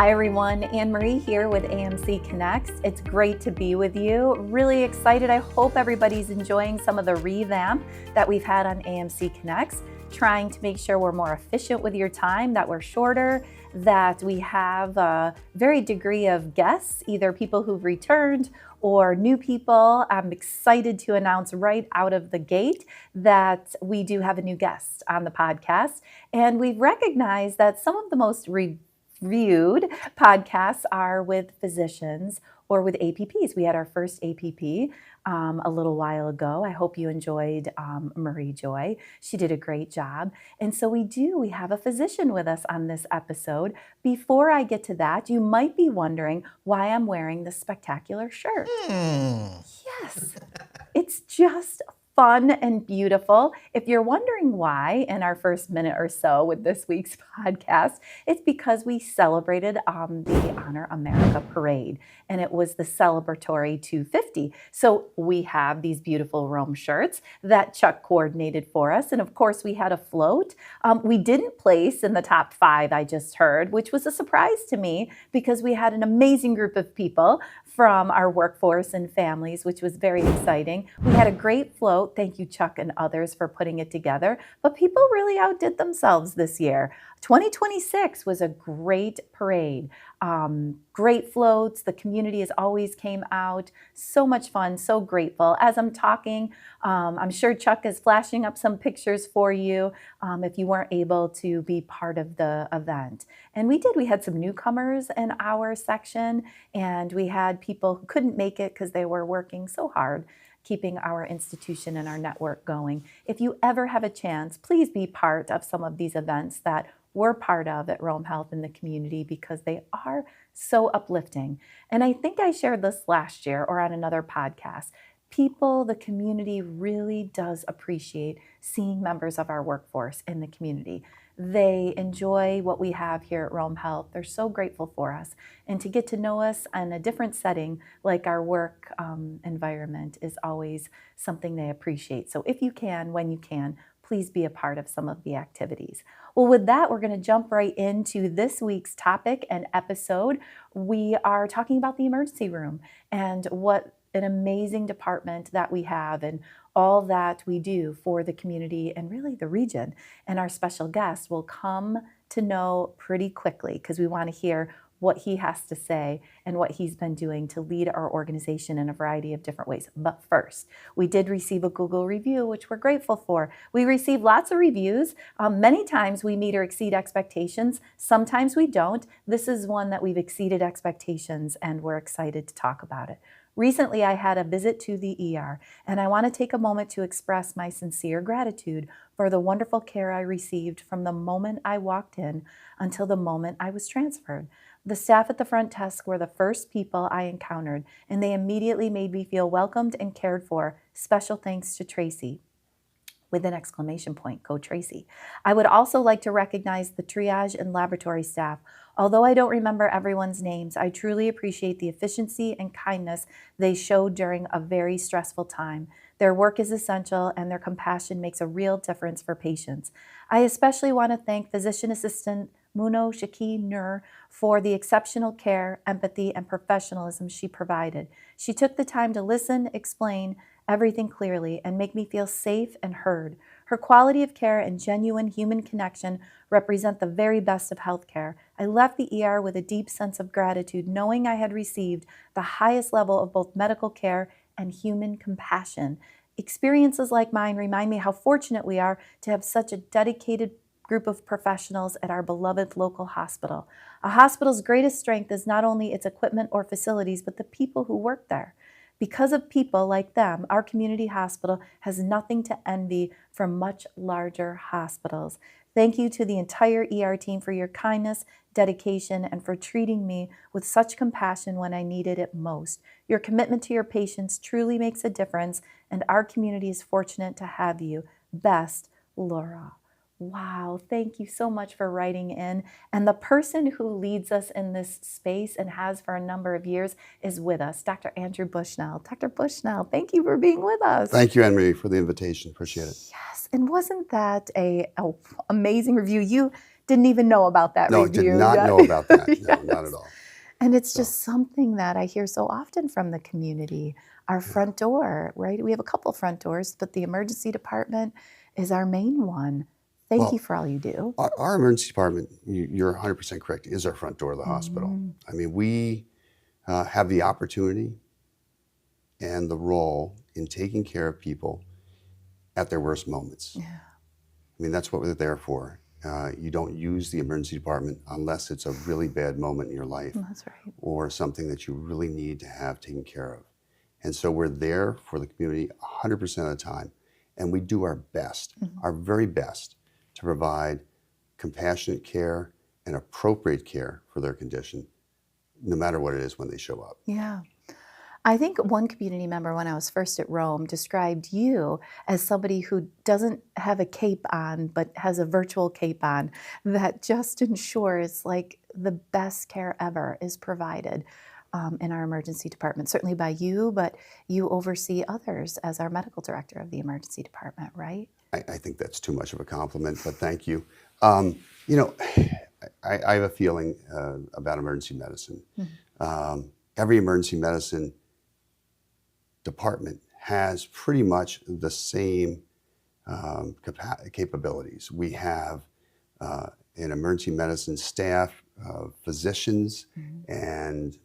Hi everyone, AnneMarie here with AMC Connects. It's great to be with you. Really excited. I hope everybody's enjoying some of the revamp that we've had on AMC Connects, trying to make sure we're more efficient with your time, that we're shorter, that we have a very degree of guests, either people who've returned or new people. I'm excited to announce right out of the gate that we do have a new guest on the podcast, and we've recognized that some of the most reviewed podcasts are with physicians or with APPs. We had our first APP a little while ago. I hope you enjoyed Marie Joy. She did a great job. And so we have a physician with us on this episode. Before I get to that, you might be wondering why I'm wearing this spectacular shirt. Yes, it's just fun and beautiful. If you're wondering why in our first minute or so with this week's podcast, it's because we celebrated the Honor America Parade, and it was the celebratory 250. So we have these beautiful Rome shirts that Chuck coordinated for us, and of course we had a float. We didn't place in the top 5, I just heard, which was a surprise to me because we had an amazing group of people from our workforce and families, which was very exciting. We had a great float. Thank you, Chuck and others, for putting it together. But people really outdid themselves this year. 2026 was a great parade. Great floats. The community has always came out. So much fun. So grateful. As I'm talking, I'm sure Chuck is flashing up some pictures for you if you weren't able to be part of the event. And we did. We had some newcomers in our section, and we had people who couldn't make it because they were working so hard keeping our institution and our network going. If you ever have a chance, please be part of some of these events that we're part of at Rome Health in the community, because they are so uplifting. And I think I shared this last year or on another podcast. People, the community really does appreciate seeing members of our workforce in the community. They enjoy what we have here at Rome Health. They're so grateful for us. And to get to know us in a different setting, like our work environment, is always something they appreciate. So if you can, when you can, please be a part of some of the activities. Well, with that, we're going to jump right into this week's topic and episode. We are talking about the emergency room and what an amazing department that we have and all that we do for the community and really the region. And our special guest will come to know pretty quickly, because we want to hear what he has to say and what he's been doing to lead our organization in a variety of different ways. But first, we did receive a Google review, which we're grateful for. We receive lots of reviews. Many times we meet or exceed expectations. Sometimes we don't. This is one that we've exceeded expectations, and we're excited to talk about it. Recently, I had a visit to the ER, and I want to take a moment to express my sincere gratitude for the wonderful care I received from the moment I walked in until the moment I was transferred. The staff at the front desk were the first people I encountered, and they immediately made me feel welcomed and cared for. Special thanks to Tracy. With an exclamation point, go Tracy. I would also like to recognize the triage and laboratory staff. Although I don't remember everyone's names, I truly appreciate the efficiency and kindness they showed during a very stressful time. Their work is essential, and their compassion makes a real difference for patients. I especially want to thank physician assistant Muno Shaki Nur for the exceptional care, empathy, and professionalism she provided. She took the time to listen, explain everything clearly, and make me feel safe and heard. Her quality of care and genuine human connection represent the very best of healthcare. I left the ER with a deep sense of gratitude, knowing I had received the highest level of both medical care and human compassion. Experiences like mine remind me how fortunate we are to have such a dedicated group of professionals at our beloved local hospital. A hospital's greatest strength is not only its equipment or facilities, but the people who work there. Because of people like them, our community hospital has nothing to envy from much larger hospitals. Thank you to the entire ER team for your kindness, dedication, and for treating me with such compassion when I needed it most. Your commitment to your patients truly makes a difference, and our community is fortunate to have you. Best, Laura. Wow, thank you so much for writing in. And the person who leads us in this space and has for a number of years is with us, Dr. Andrew Bushnell. Dr. Bushnell, thank you for being with us. Thank you, AnneMarie, for the invitation. Appreciate it. Yes, and wasn't that a amazing review? didn't even know about that No, review did not yet. know about that. No, Yes. not at all. And it's So, just something that I hear so often from the community. Our front door, right? We have a couple front doors, but the emergency department is our main one. Thank you well, for all you do. our emergency department, you're 100% correct, is our front door of the hospital. I mean, we have the opportunity and the role in taking care of people at their worst moments. Yeah. I mean, that's what we're there for. You don't use the emergency department unless it's a really bad moment in your life That's right. or something that you really need to have taken care of. And so we're there for the community 100% of the time. And we do our best, our very best, to provide compassionate care and appropriate care for their condition, no matter what it is when they show up. Yeah. I think one community member, when I was first at Rome, described you as somebody who doesn't have a cape on, but has a virtual cape on that just ensures like the best care ever is provided in our emergency department, certainly by you, but you oversee others as our medical director of the emergency department, right? I think that's too much of a compliment, but thank you. You know, I have a feeling about emergency medicine. Every emergency medicine department has pretty much the same capabilities. We have an emergency medicine staff, physicians, and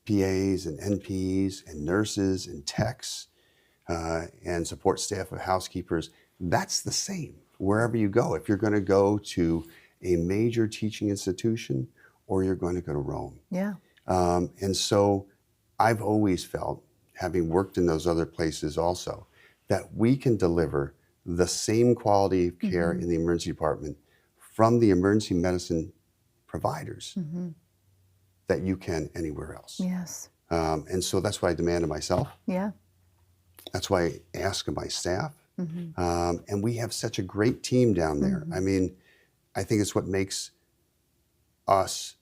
PAs and NPs and nurses and techs and support staff of housekeepers. That's the same wherever you go. If you're going to go to a major teaching institution or you're going to go to Rome. Yeah. And so I've always felt, having worked in those other places also, that we can deliver the same quality of care in the emergency department from the emergency medicine providers that you can anywhere else. Yes. And so that's what I demand of myself. Yeah. That's why I ask of my staff. And we have such a great team down there. I mean, I think it's what makes us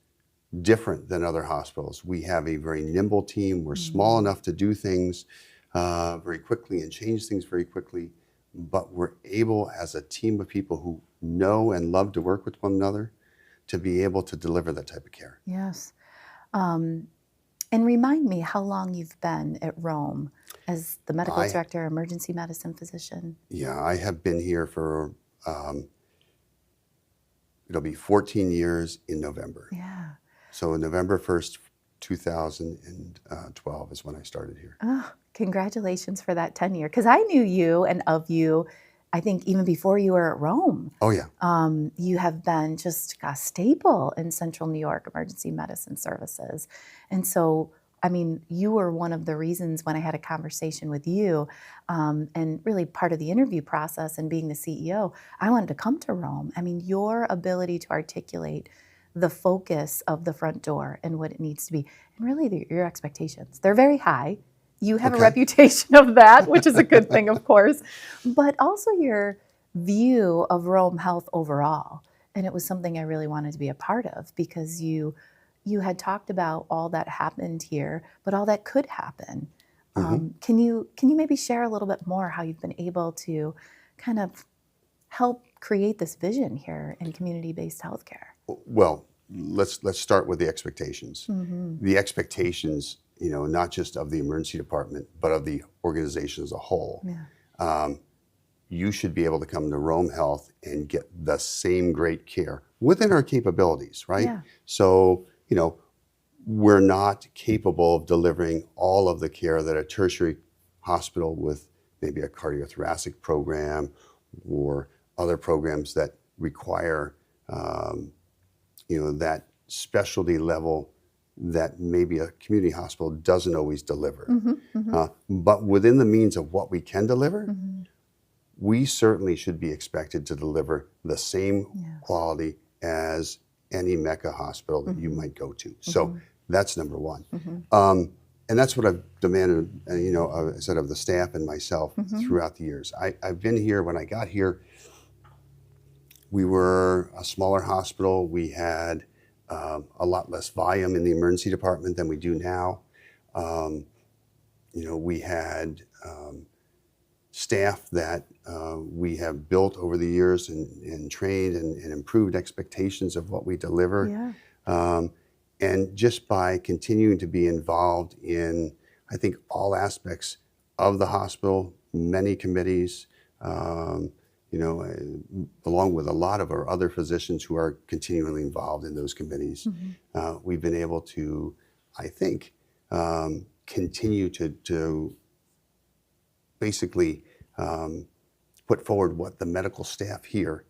different than other hospitals. We have a very nimble team. We're small enough to do things very quickly and change things very quickly, but we're able as a team of people who know and love to work with one another to be able to deliver that type of care. Yes. And remind me how long you've been at Rome as the medical director, emergency medicine physician. Yeah, I have been here for, it'll be 14 years in November. Yeah. So November 1st, 2012 is when I started here. Oh, congratulations for that tenure. Because I knew you and of you, I think even before you were at Rome. Oh, yeah. You have been just a staple in Central New York emergency medicine services. And so, I mean, you were one of the reasons when I had a conversation with you and really part of the interview process and being the CEO, I wanted to come to Rome. I mean, your ability to articulate the focus of the front door and what it needs to be, and really your expectations. They're very high. You have a reputation of that, which is a good thing, of course, but also your view of Rome Health overall. And it was something I really wanted to be a part of because you had talked about all that happened here, but all that could happen. Can you maybe share a little bit more how you've been able to kind of help create this vision here in community-based healthcare? Well, let's start with the expectations. The expectations, you know, not just of the emergency department, but of the organization as a whole. Yeah. You should be able to come to Rome Health and get the same great care within our capabilities, right? Yeah. So, you know, we're not capable of delivering all of the care that a tertiary hospital with maybe a cardiothoracic program or other programs that require, you know, that specialty level that maybe a community hospital doesn't always deliver. But within the means of what we can deliver, we certainly should be expected to deliver the same quality as any Mecca hospital that you might go to. So that's number one. And that's what I've demanded, you know, I said of the staff and myself throughout the years. I've been here, when I got here, we were a smaller hospital. We had a lot less volume in the emergency department than we do now. You know, we had staff that we have built over the years and trained and improved expectations of what we deliver. Yeah. And just by continuing to be involved in, I think, all aspects of the hospital, many committees, along with a lot of our other physicians who are continually involved in those committees, we've been able to, I think, continue to basically put forward what the medical staff here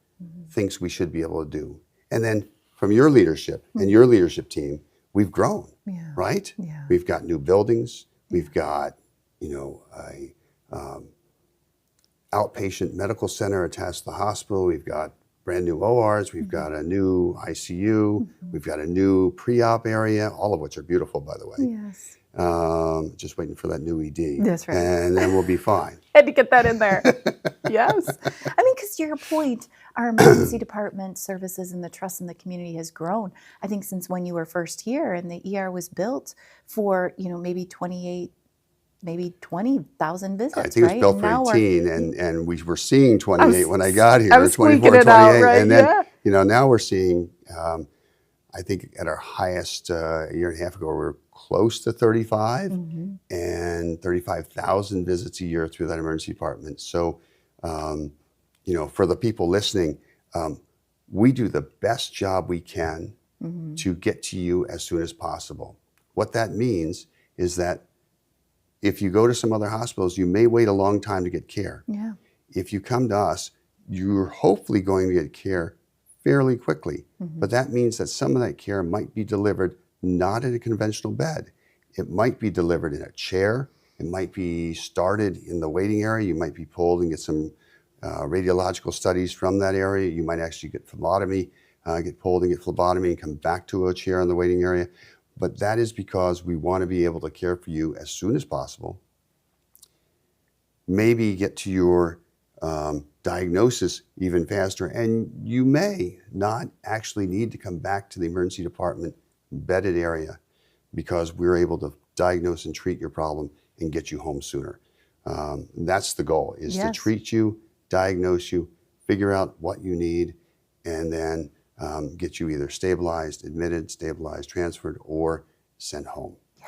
thinks we should be able to do. And then from your leadership and your leadership team, we've grown, right? Yeah. We've got new buildings. We've got, a outpatient medical center attached to the hospital. We've got brand new ORs. We've got a new ICU. We've got a new pre-op area, all of which are beautiful, by the way. Yes. Just waiting for that new ED. That's right. And then we'll be fine. Had to get that in there. Yes. I mean, because to your point, our emergency department services and the trust in the community has grown. I think since when you were first here and the ER was built for, maybe 20,000 visits, I think it was right? built for 18, and we were seeing 28 when I got here, I was 24, squeaking it 28. out, right? And then, now we're seeing, I think at our highest a year and a half ago, we were close to 35 and 35,000 visits a year through that emergency department. So, for the people listening, we do the best job we can to get to you as soon as possible. What that means is that if you go to some other hospitals, you may wait a long time to get care. Yeah. If you come to us, you're hopefully going to get care fairly quickly. But that means that some of that care might be delivered not in a conventional bed. It might be delivered in a chair. It might be started in the waiting area. You might be pulled and get some radiological studies from that area. You might actually get phlebotomy, get pulled and get phlebotomy and come back to a chair in the waiting area. But that is because we want to be able to care for you as soon as possible. Maybe get to your diagnosis even faster. And you may not actually need to come back to the emergency department bedded area because we're able to diagnose and treat your problem and get you home sooner. That's the goal, is to treat you, diagnose you, figure out what you need, and then get you either stabilized, admitted, stabilized, transferred, or sent home. Yeah,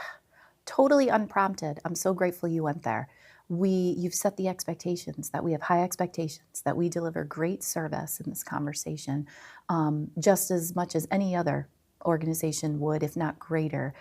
totally unprompted. I'm so grateful you went there. You've set the expectations, that we have high expectations, that we deliver great service in this conversation, just as much as any other organization would, if not greater,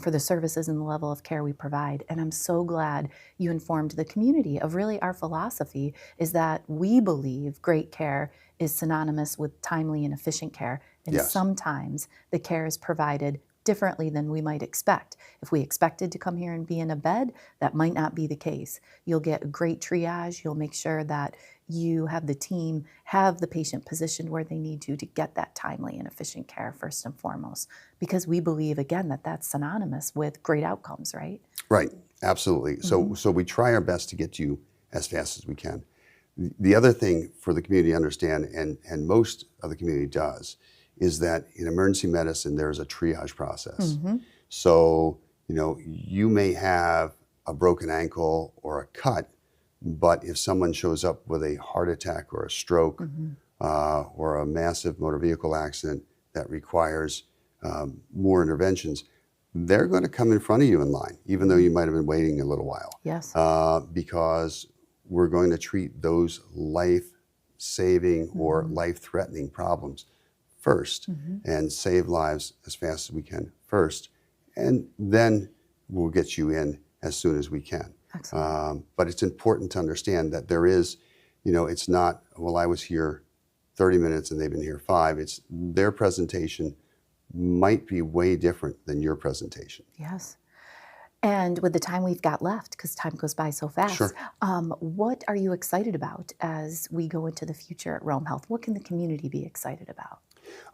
for the services and the level of care we provide. And I'm so glad you informed the community of really our philosophy is that we believe great care is synonymous with timely and efficient care. And sometimes the care is provided differently than we might expect. If we expected to come here and be in a bed, that might not be the case. You'll get great triage. You'll make sure that you have the team have the patient positioned where they need to get that timely and efficient care first and foremost, because we believe, again, that that's synonymous with great outcomes, right? Right, absolutely. So we try our best to get to you as fast as we can. The other thing for the community to understand, and most of the community does, is that in emergency medicine, there's a triage process. So, you may have a broken ankle or a cut, but if someone shows up with a heart attack or a stroke or a massive motor vehicle accident that requires more interventions, they're going to come in front of you in line, even though you might have been waiting a little while. Yes. Because we're going to treat those life-saving or life-threatening problems first and save lives as fast as we can first. And then we'll get you in as soon as we can. But it's important to understand that there is, it's not, well, I was here 30 minutes and they've been here 5. It's their presentation might be way different than your presentation. Yes. And with the time we've got left, because time goes by so fast, what are you excited about as we go into the future at Rome Health? What can the community be excited about?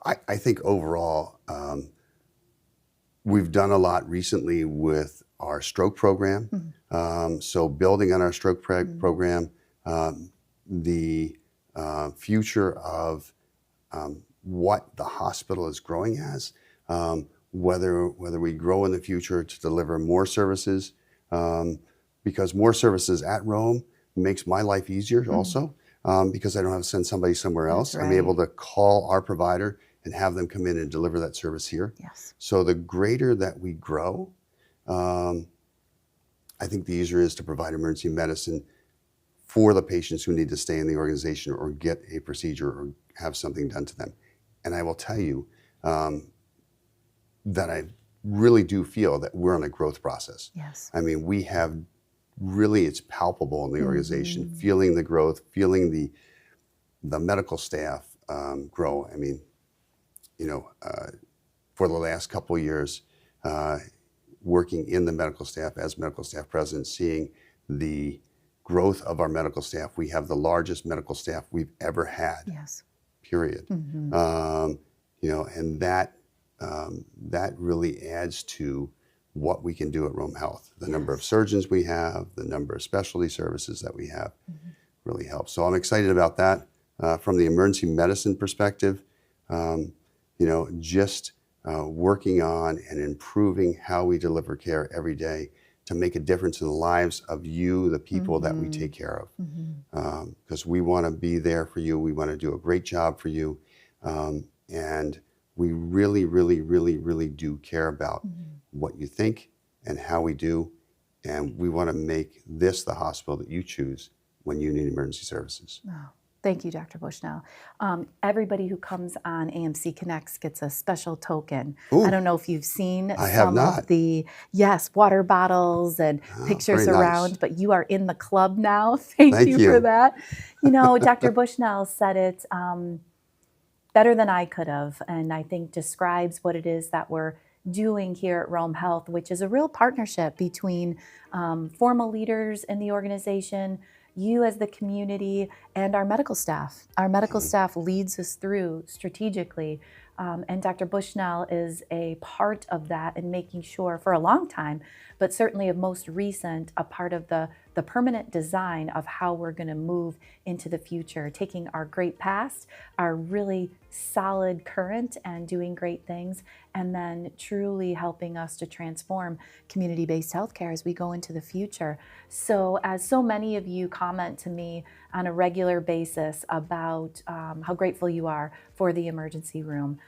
I think overall, we've done a lot recently with our stroke program. So building on our stroke program, the future of what the hospital is growing as, whether we grow in the future to deliver more services, because more services at Rome makes my life easier also, because I don't have to send somebody somewhere else. That's I'm right. able to call our provider and have them come in and deliver that service here. Yes. So the greater that we grow, I think the easier it is to provide emergency medicine for the patients who need to stay in the organization or get a procedure or have something done to them. And I will tell you that I really do feel that we're on a growth process. Yes. I mean, we have really, it's palpable in the organization, feeling the growth, feeling the medical staff grow. I mean, you know, for the last couple of years, working in the medical staff as medical staff president, seeing the growth of our medical staff. We have the largest medical staff we've ever had. Yes. Period. You know, and that really adds to what we can do at Rome Health. The number of surgeons we have, the number of specialty services that we have, really helps. So I'm excited about that. From the emergency medicine perspective, you know, just working on and improving how we deliver care every day to make a difference in the lives of you, the people that we take care of. Because we want to be there for you. We want to do a great job for you. And we really, really, really, really do care about what you think and how we do. And we want to make this the hospital that you choose when you need emergency services. Oh, thank you, Dr. Bushnell. Everybody who comes on AMC Connects gets a special token. Ooh, I don't know if you've seen I have some not. of the, water bottles and pictures very around, nice. but you are in the club now. Thank you for that. You know, Dr. Bushnell said it better than I could have, and I think describes what it is that we're doing here at Rome Health, which is a real partnership between formal leaders in the organization, you as the community, and our medical staff. Our medical staff leads us through strategically, and Dr. Bushnell is a part of that in making sure for a long time, but certainly of most recent, a part of the permanent design of how we're going to move into the future, taking our great past, our really solid current, and doing great things, and then truly helping us to transform community-based healthcare as we go into the future. So as so many of you comment to me on a regular basis about how grateful you are for the emergency room,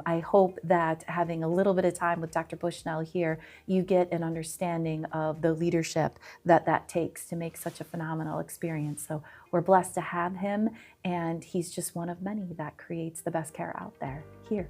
I hope that having a little bit of time with Dr. Bushnell here, you get an understanding of the leadership that takes to make such a phenomenal experience. So we're blessed to have him, and he's just one of many that creates the best care out there here.